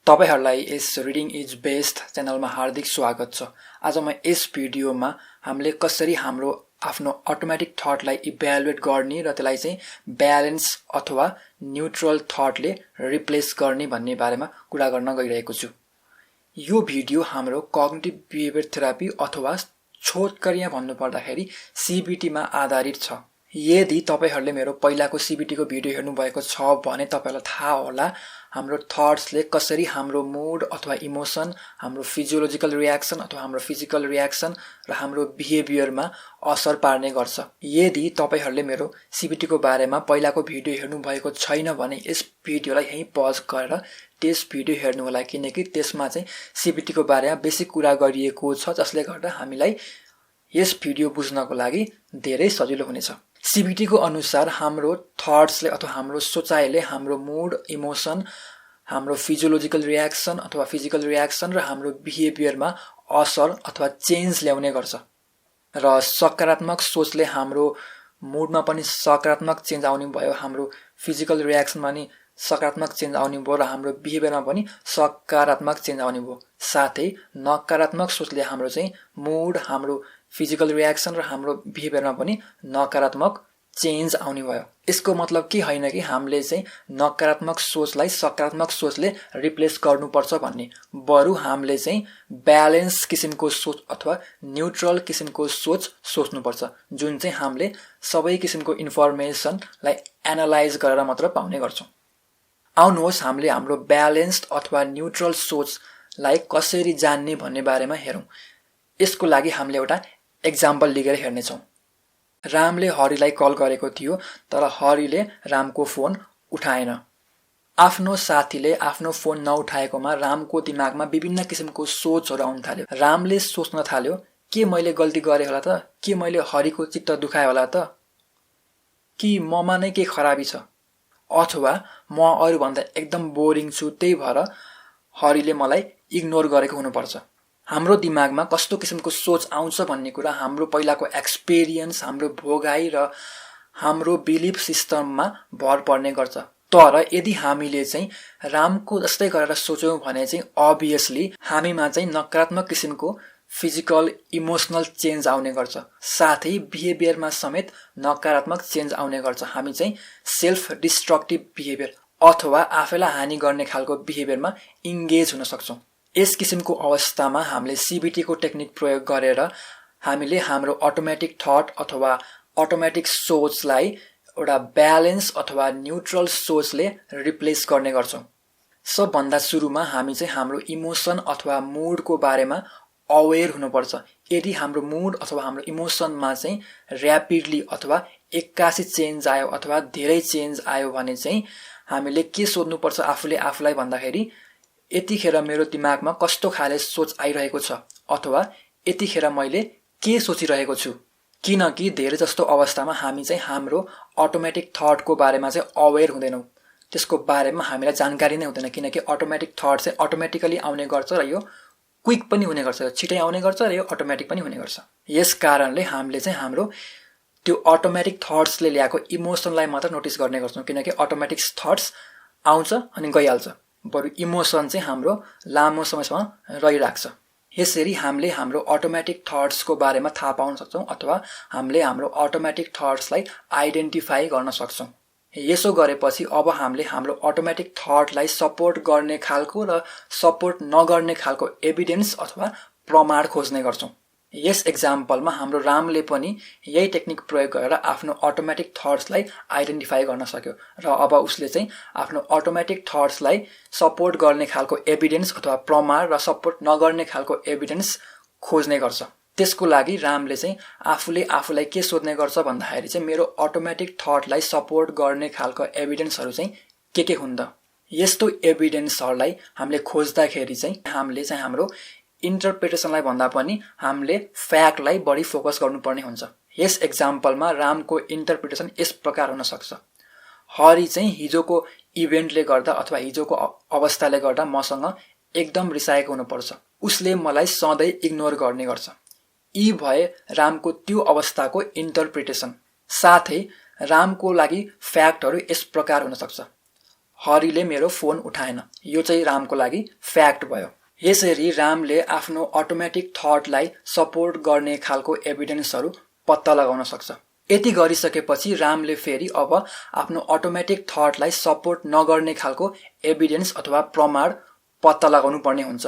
तपाईहरुलाई यस reading is best च्यानलमा हार्दिक स्वागत छ। आज म यस भिडियोमा हामीले कसरी हाम्रो आफ्नो अटोमेटिक थटलाई इभ्यालुएट गर्ने र त्यसलाई चाहिँ ब्यालेन्स अथवा न्यूट्रल थटले रिप्लेस गर्ने भन्ने बारेमा कुरा गर्न गइरहेको छु। यो भिडियो हाम्रो कग्निटिभ बिहेभियर थेरापी अथवा छोटकरिया भन्नुपर्दाखेरि सीबीटी मा आधारित छ। यदि तपाईहरुले मेरो पहिलाको सीबीटी को भिडियो हेर्नु भएको छ भने तपाईलाई थाहा होला हाम्रो थट्सले कसरी हाम्रो मूड अथवा इमोसन, हाम्रो फिजियोलोजिकल रियाक्सन अथवा हाम्रो फिजिकल रियाक्सन र हाम्रो बिहेभियरमा असर पार्ने गर्छ। यदि तपाईहरुले मेरो सीबीटी को बारेमा पहिलाको भिडियो हेर्नु भएको छैन भने यस भिडियोलाई यही पज गरेर त्यस भिडियो हेर्नु होला, किनकि त्यसमा चाहिँ सीबीटी को बारेमा बेसिक कुरा गरिएको छ, जसले गर्दा हामीलाई यस भिडियो बुझ्नको लागि धेरै सजिलो हुनेछ। सीबीटी को अनुसार हाम्रो थट्सले अथवा हाम्रो सोचाइले हाम्रो मूड, इमोसन, हाम्रो फिजियोलोजिकल रियाक्सन अथवा फिजिकल रियाक्सन र हाम्रो बिहेभियरमा असर अथवा चेन्ज ल्याउने गर्छ। र सकारात्मक सोचले हाम्रो मूडमा पनि सकारात्मक चेन्ज आउने भयो, हाम्रो फिजिकल रियाक्सनमा पनि सकारात्मक चेन्ज आउने भयो र हाम्रो बिहेभियरमा पनि सकारात्मक चेन्ज आउने भयो। साथै नकारात्मक सोचले हाम्रो चाहिँ मूड, हाम्रो फिजिकल रियाक्सन र हाम्रो बिहेभियरमा पनि नकारात्मक चेन्ज आउने भयो। यसको मतलब के हैन कि हामीले चाहिँ नकारात्मक सोचलाई सकारात्मक सोचले रिप्लेस गर्नुपर्छ भन्ने, बरु हामीले चाहिँ ब्यालेन्स किसिमको सोच अथवा न्यूट्रल किसिमको सोच सोच्नुपर्छ, जुन चाहिँ हामीले सबै किसिमको इन्फर्मेसनलाई एनालाइज गरेर मात्र पाउने गर्छौं। आउनुहोस् हामीले हाम्रो ब्यालेन्स्ड अथवा न्यूट्रल सोचलाई कसरी जान्ने भन्ने बारेमा हेरौं। यसको लागि हामीले एउटा एक्जाम्पल लिएर हेर्नेछौं। रामले हरिलाई कल गरेको थियो, तर हरिले रामको फोन उठाएन। आफ्नो साथीले आफ्नो फोन नउठाएकोमा रामको दिमागमा विभिन्न किसिमको सोचहरू आउन थाल्यो। रामले सोच्न थाल्यो, के मैले गल्ती गरे होला त? के मैले हरिको चित्त दुखाए होला त? कि ममा नै के खराबी छ? अथवा म अरूभन्दा एकदम बोरिङ छु, त्यही भएर हरिले मलाई इग्नोर गरेको हुनुपर्छ। हाम्रो दिमागमा कस्तो किसिमको सोच आउँछ भन्ने कुरा हाम्रो पहिलाको एक्सपिरियन्स, हाम्रो भोगाई र हाम्रो बिलिफ सिस्टममा भर पर्ने गर्छ। तर यदि हामीले चाहिँ रामको जस्तै गरेर सोच्यौं भने चाहिँ अभियसली हामीमा चाहिँ नकारात्मक किसिमको फिजिकल इमोसनल चेन्ज आउने गर्छ, साथै बिहेभियरमा समेत नकारात्मक चेन्ज आउने गर्छ। हामी चाहिँ सेल्फ डिस्ट्रक्टिभ बिहेभियर अथवा आफैलाई हानि गर्ने खालको बिहेभियरमा इन्गेज हुन सक्छौं। यस किसिमको अवस्थामा हामीले सीबीटी को टेक्निक प्रयोग गरेर हामीले हाम्रो अटोमेटिक थट अथवा अटोमेटिक सोचलाई एउटा ब्यालेन्स अथवा न्यूट्रल सोचले रिप्लेस गर्ने गर्छौं। सबभन्दा सुरुमा हामी चाहिँ हाम्रो इमोसन अथवा मूडको बारेमा अवेर हुनुपर्छ। यदि हाम्रो मूड अथवा हाम्रो इमोसनमा चाहिँ र्यापिडली अथवा एक्कासी चेन्ज आयो अथवा धेरै चेन्ज आयो भने चाहिँ हामीले के सोध्नुपर्छ आफूले आफूलाई भन्दाखेरि, यतिखेर मेरो दिमागमा कस्तो खाले सोच आइरहेको छ अथवा यतिखेर मैले के सोचिरहेको छु। किनकि धेरै जस्तो अवस्थामा हामी चाहिँ हाम्रो अटोमेटिक थटको बारेमा चाहिँ अवेर हुँदैनौं, त्यसको बारेमा हामीलाई जानकारी नै हुँदैन, किनकि अटोमेटिक थट चाहिँ अटोमेटिकली आउने गर्छ र यो क्विक पनि हुने गर्छ, छिटै आउने गर्छ र यो अटोमेटिक पनि हुने गर्छ। यस कारणले हामीले चाहिँ हाम्रो त्यो अटोमेटिक थट्सले ल्याएको इमोसनलाई मात्र नोटिस गर्ने गर्छौं, किनकि अटोमेटिक थट्स आउँछ अनि गइहाल्छ, बरु इमोसन चाहिँ हाम्रो लामो समयसम्म रहिराख्छ। यसरी हामीले हाम्रो अटोमेटिक थट्सको बारेमा थाहा पाउन सक्छौं अथवा हामीले हाम्रो अटोमेटिक थट्सलाई आइडेन्टिफाई गर्न सक्छौं। यसो गरेपछि अब हामीले हाम्रो अटोमेटिक थटलाई सपोर्ट गर्ने खालको र सपोर्ट नगर्ने खालको एभिडेन्स अथवा प्रमाण खोज्ने गर्छौं। यस एक्जाम्पलमा हाम्रो रामले पनि यही टेक्निक प्रयोग गरेर आफ्नो अटोमेटिक थट्सलाई आइडेन्टिफाई गर्न सक्यो र अब उसले चाहिँ आफ्नो अटोमेटिक थट्सलाई सपोर्ट गर्ने खालको एभिडेन्स अथवा प्रमाण र सपोर्ट नगर्ने खालको एभिडेन्स खोज्ने गर्छ। त्यसको लागि रामले चाहिँ आफूले आफूलाई के सोध्ने गर्छ भन्दाखेरि चाहिँ मेरो अटोमेटिक थटलाई सपोर्ट गर्ने खालको एभिडेन्सहरू चाहिँ के हुन् त? यस्तो एभिडेन्सहरूलाई हामीले खोज्दाखेरि चाहिँ हामीले चाहिँ हाम्रो इन्टरप्रिटेसनलाई भन्दा पनि हामीले फ्याक्टलाई बढी फोकस गर्नुपर्ने हुन्छ। यस एक्जाम्पलमा रामको इन्टरप्रिटेसन यस प्रकार हुन सक्छ, हरि चाहिँ हिजोको इभेन्टले गर्दा अथवा हिजोको अवस्थाले गर्दा मसँग एकदम रिसाएको हुनुपर्छ, उसले मलाई सधैँ इग्नोर गर्ने गर्छ। यी भए रामको त्यो अवस्थाको इन्टरप्रिटेसन। साथै रामको लागि फ्याक्टहरू यस प्रकार हुन सक्छ, हरिले मेरो फोन उठाएन। यो चाहिँ रामको लागि फ्याक्ट भयो। यसरी रामले आफ्नो अटोमेटिक थटलाई सपोर्ट गर्ने खालको एभिडेन्सहरू पत्ता लगाउन सक्छ। यति गरिसकेपछि रामले फेरि अब आफ्नो अटोमेटिक थटलाई सपोर्ट नगर्ने खालको एभिडेन्स अथवा प्रमाण पत्ता लगाउनु पर्ने हुन्छ।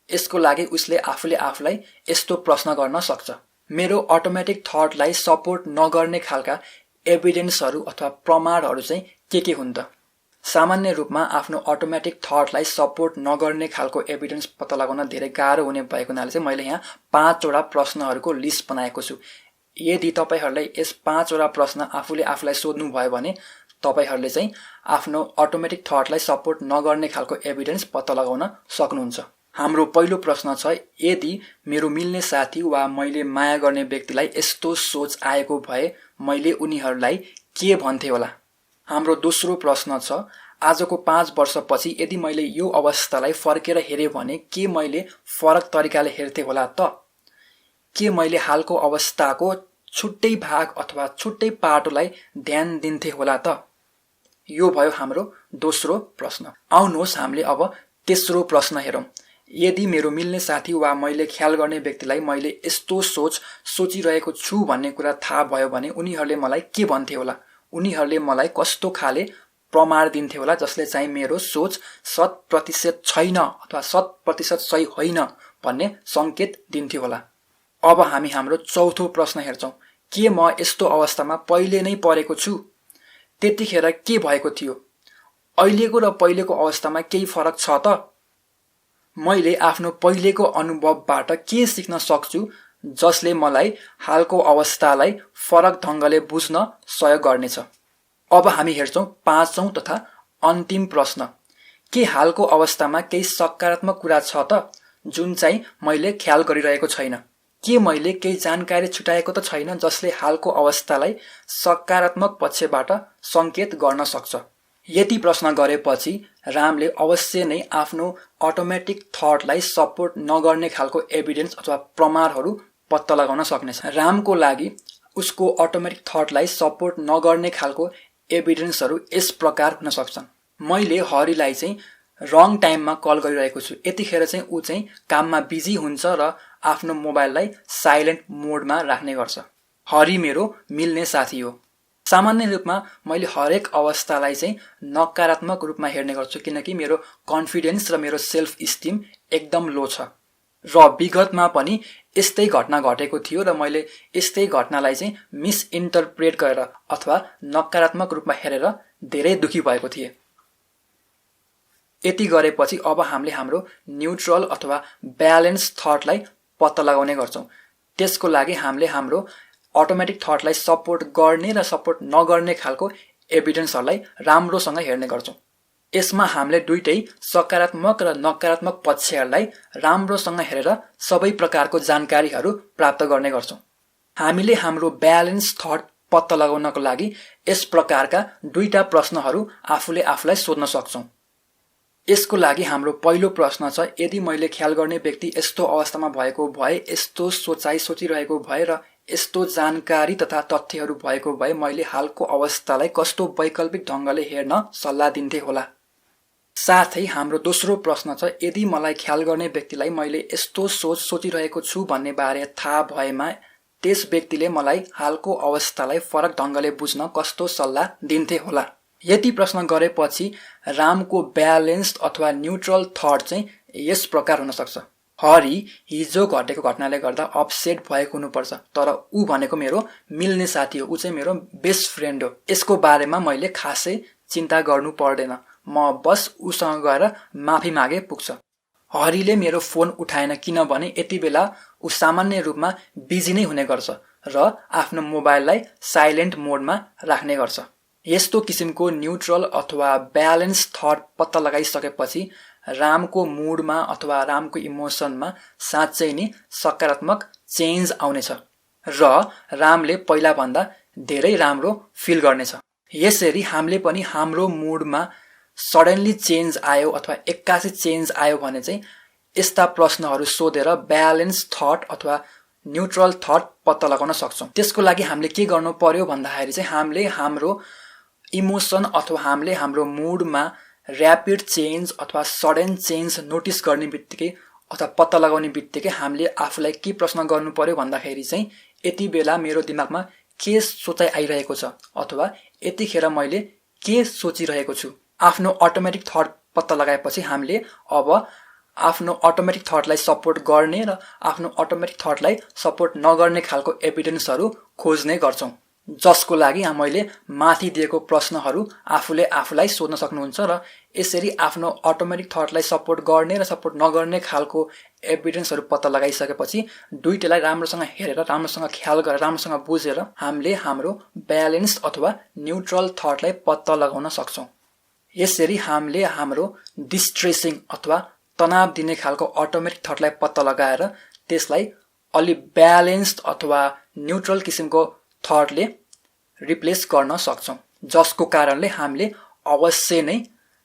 यसको लागि उसले आफूले आफूलाई यस्तो प्रश्न गर्न सक्छ, मेरो अटोमेटिक थटलाई सपोर्ट नगर्ने खालका एभिडेन्सहरू अथवा प्रमाणहरू चाहिँ के हुन् त? सामान्य रूपमा आफ्नो अटोमेटिक थटलाई सपोर्ट नगर्ने खालको एभिडेन्स पत्ता लगाउन धेरै गाह्रो हुने भएको हुनाले चाहिँ मैले यहाँ 5 वटा प्रश्नहरूको लिस्ट बनाएको छु। यदि तपाईहरूले यस 5 वटा प्रश्न आफूले आफूलाई सोध्नु भयो भने तपाईहरूले चाहिँ आफ्नो अटोमेटिक थटलाई सपोर्ट नगर्ने खालको एभिडेन्स पत्ता लगाउन सक्नुहुन्छ। हाम्रो पहिलो प्रश्न छ, यदि मेरो मिल्ने साथी वा मैले माया गर्ने व्यक्तिलाई यस्तो सोच आएको भए मैले उनीहरूलाई के भन्थे होला? हाम्रो दोस्रो प्रश्न छ, आजको 5 वर्षपछि यदि मैले यो अवस्थालाई फर्केर हेरेँ भने के मैले फरक तरिकाले हेर्थे होला त? के मैले हालको अवस्थाको छुट्टै भाग अथवा छुट्टै पाटोलाई ध्यान दिन्थे होला त? यो भयो हाम्रो दोस्रो प्रश्न। आउनुहोस् हामीले अब तेस्रो प्रश्न हेरौँ। यदि मेरो मिल्ने साथी वा मैले ख्याल गर्ने व्यक्तिलाई मैले यस्तो सोचिरहेको छु भन्ने कुरा थाहा भयो भने उनीहरूले मलाई के भन्थे होला? उनीहरूले मलाई कस्तो खाले प्रमाण दिन्थे होला जसले चाहिँ मेरो सोच 100% छैन अथवा 100% सही होइन भन्ने सङ्केत दिन्थे होला? अब हामी हाम्रो चौथो प्रश्न हेर्छौँ। के म यस्तो अवस्थामा पहिले नै परेको छु? त्यतिखेर के भएको थियो? अहिलेको र पहिलेको अवस्थामा केही फरक छ त? मैले आफ्नो पहिलेको अनुभवबाट के सिक्न सक्छु जसले मलाई हालको अवस्थालाई फरक ढङ्गले बुझ्न सहयोग गर्नेछ? अब हामी हेर्छौँ 5औं तथा अन्तिम प्रश्न। के हालको अवस्थामा केही सकारात्मक कुरा छ त जुन चाहिँ मैले ख्याल गरिरहेको छैन? के मैले केही जानकारी छुटाएको त छैन जसले हालको अवस्थालाई सकारात्मक पक्षबाट सङ्केत गर्न सक्छ? यति प्रश्न गरेपछि रामले अवश्य नै आफ्नो अटोमेटिक थटलाई सपोर्ट नगर्ने खालको एभिडेन्स अथवा प्रमाणहरू पत्ता लगाउन सक्नेछ। रामको लागि उसको अटोमेटिक थटलाई सपोर्ट नगर्ने खालको एभिडेन्सहरू यस प्रकार हुन सक्छन्। मैले हरिलाई चाहिँ रङ टाइममा कल गरिरहेको छु। यतिखेर चाहिँ ऊ चाहिँ काममा बिजी हुन्छ र आफ्नो मोबाइललाई साइलेन्ट मोडमा राख्ने गर्छ। हरि मेरो मिल्ने साथी हो। सामान्य रूपमा मैले हरेक अवस्थालाई चाहिँ नकारात्मक रूपमा हेर्ने गर्छु किनकि मेरो कन्फिडेन्स र मेरो सेल्फ इस्टिम एकदम लो छ र विगतमा पनि यस्तै घटना घटेको थियो र मैले यस्तै घटनालाई चाहिँ मिसइन्टरप्रेट गरेर अथवा नकारात्मक रूपमा हेरेर धेरै दुखी भएको थिएँ। यति गरेपछि अब हामीले हाम्रो न्युट्रल अथवा ब्यालेन्स थटलाई पत्ता लगाउने गर्छौँ। त्यसको लागि हामीले हाम्रो अटोमेटिक थटलाई सपोर्ट गर्ने र सपोर्ट नगर्ने खालको एभिडेन्सहरूलाई राम्रोसँग हेर्ने गर्छौँ। यसमा हामीले दुईटै सकारात्मक र नकारात्मक पक्षहरूलाई राम्रोसँग हेरेर सबै प्रकारको जानकारीहरू प्राप्त गर्ने गर्छौँ। हामीले हाम्रो ब्यालेन्स थट पत्ता लगाउनको लागि यस प्रकारका दुईटा प्रश्नहरू आफूले आफूलाई सोध्न सक्छौँ। यसको लागि हाम्रो पहिलो प्रश्न छ, यदि मैले ख्याल गर्ने व्यक्ति यस्तो अवस्थामा भएको भए, यस्तो सोचाइ सोचिरहेको भए र यस्तो जानकारी तथा तथ्यहरू भएको भए मैले हालको अवस्थालाई कस्तो वैकल्पिक ढङ्गले हेर्न सल्लाह दिन्थे होला? साथै हाम्रो दोस्रो प्रश्न छ, यदि मलाई ख्याल गर्ने व्यक्तिलाई मैले यस्तो सोचिरहेको छु भन्ने बारे थाहा भएमा त्यस व्यक्तिले मलाई हालको अवस्थालाई फरक ढङ्गले बुझ्न कस्तो सल्लाह दिन्थे होला? यति प्रश्न गरेपछि रामको ब्यालेन्स्ड अथवा न्युट्रल थट चाहिँ यस प्रकार हुन सक्छ। हरि हिजो घटेको घटनाले गर्दा अपसेट भएको हुनुपर्छ, तर ऊ भनेको मेरो मिल्ने साथी हो, ऊ चाहिँ मेरो बेस्ट फ्रेन्ड हो। यसको बारेमा मैले खासै चिन्ता गर्नु पर्दैन, म बस उसँग गएर माफी मागे पुग्छ। हरिले मेरो फोन उठाएन किनभने यति बेला ऊ सामान्य रूपमा बिजी नै हुने गर्छ र आफ्नो मोबाइललाई साइलेन्ट मोडमा राख्ने गर्छ। यस्तो किसिमको न्युट्रल अथवा ब्यालेन्स थट पत्ता लगाइसकेपछि रामको मुडमा अथवा रामको इमोसनमा साँच्चै नै सकारात्मक चेन्ज आउनेछ र रामले पहिलाभन्दा धेरै राम्रो फिल गर्नेछ। यसरी हामीले पनि हाम्रो मुडमा सडनली चेन्ज आयो अथवा एक्कासी चेन्ज आयो भने चाहिँ यस्ता प्रश्नहरू सोधेर ब्यालेन्स थट अथवा न्युट्रल थट पत्ता लगाउन सक्छौँ। त्यसको लागि हामीले के गर्नु पर्यो भन्दाखेरि चाहिँ हामीले हाम्रो इमोसन अथवा हामीले हाम्रो मुडमा ऱ्यापिड चेन्ज अथवा सडन चेन्ज नोटिस गर्ने बित्तिकै अथवा पत्ता लगाउने बित्तिकै हामीले आफूलाई के प्रश्न गर्नु पर्यो भन्दाखेरि चाहिँ यति बेला मेरो दिमागमा के सोचाइ आइरहेको छ अथवा यतिखेर मैले के सोचिरहेको छु। आफ्नो अटोमेटिक थट पत्ता लगाएपछि हामीले अब आफ्नो अटोमेटिक थटलाई सपोर्ट गर्ने र आफ्नो अटोमेटिक थटलाई सपोर्ट नगर्ने खालको एभिडेन्सहरू खोज्ने गर्छौँ, जसको लागि मैले माथि दिएको प्रश्नहरू आफूले आफूलाई सोध्न सक्नुहुन्छ र यसरी आफ्नो अटोमेटिक थटलाई सपोर्ट गर्ने र सपोर्ट नगर्ने खालको एभिडेन्सहरू पत्ता लगाइसकेपछि दुईटैलाई राम्रोसँग हेरेर राम्रोसँग ख्याल गरेर राम्रोसँग बुझेर हामीले हाम्रो ब्यालेन्स अथवा न्युट्रल थटलाई पत्ता लगाउन सक्छौँ। यसरी हामीले हाम्रो डिस्ट्रेसिङ अथवा तनाव दिने खालको अटोमेटिक थटलाई पत्ता लगाएर त्यसलाई अलि ब्यालेन्स्ड अथवा न्युट्रल किसिमको थटले रिप्लेस गर्न सक्छौँ, जसको कारणले हामीले अवश्य नै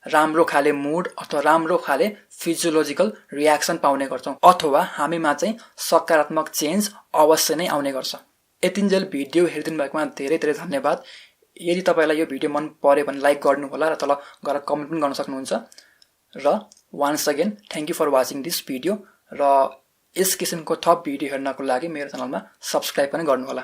राम्रो खाले मुड अथवा राम्रो खाले फिजियोलोजिकल रियाक्सन पाउने गर्छौँ अथवा हामीमा चाहिँ सकारात्मक चेन्ज अवश्य नै आउने गर्छ। यतिन्जेल भिडियो हेरिदिनु भएकोमा धेरै धेरै धन्यवाद। यदि तपाईँलाई यो भिडियो मन पर्यो भने लाइक गर्नु होला र तल गएर कमेन्ट पनि गर्न सक्नुहुन्छ। र once again thank you for watching this video र यस किसिमको थप भिडियो हेर्नको लागि मेरो च्यानलमा सब्सक्राइब पनि गर्नुहोला।